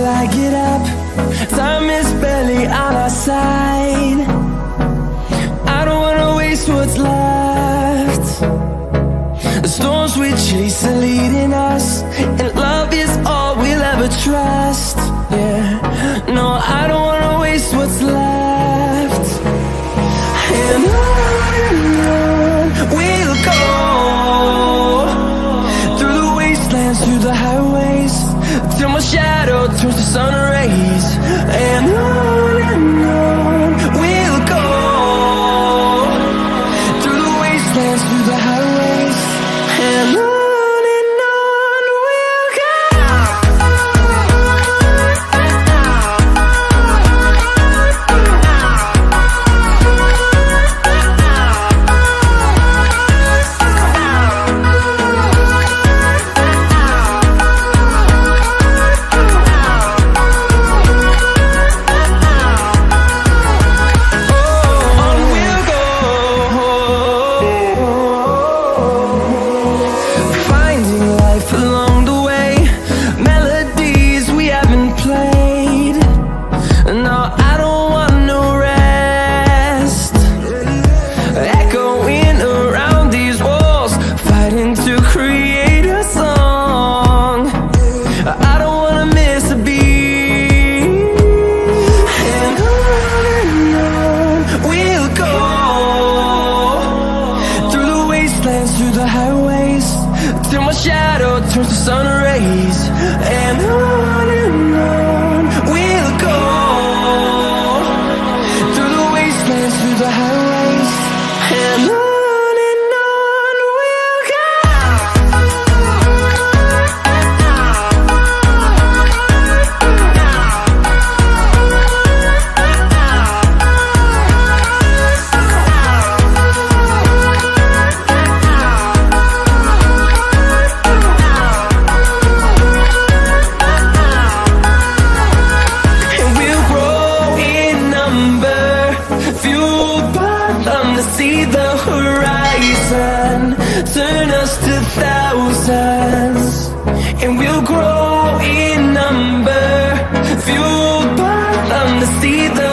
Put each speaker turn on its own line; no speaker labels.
I get up. Time is barely on our side. I don't wanna waste what's left. The storms we chase are leading us, and love is all we'll ever trust. Yeah, no, I don't wanna waste what's left. And on we'll go, through the wastelands, through the highways, till my shadow turns to sun rays. And on we'll go, through the wastelands, through the highways, and on we'll go. Through the highways, till my shadow turns to sun rays. And on we'll go, through the wastelands, through the highways, and on we'll go. See the horizon, turn us to thousands, and we'll grow in number, fueled by them to see the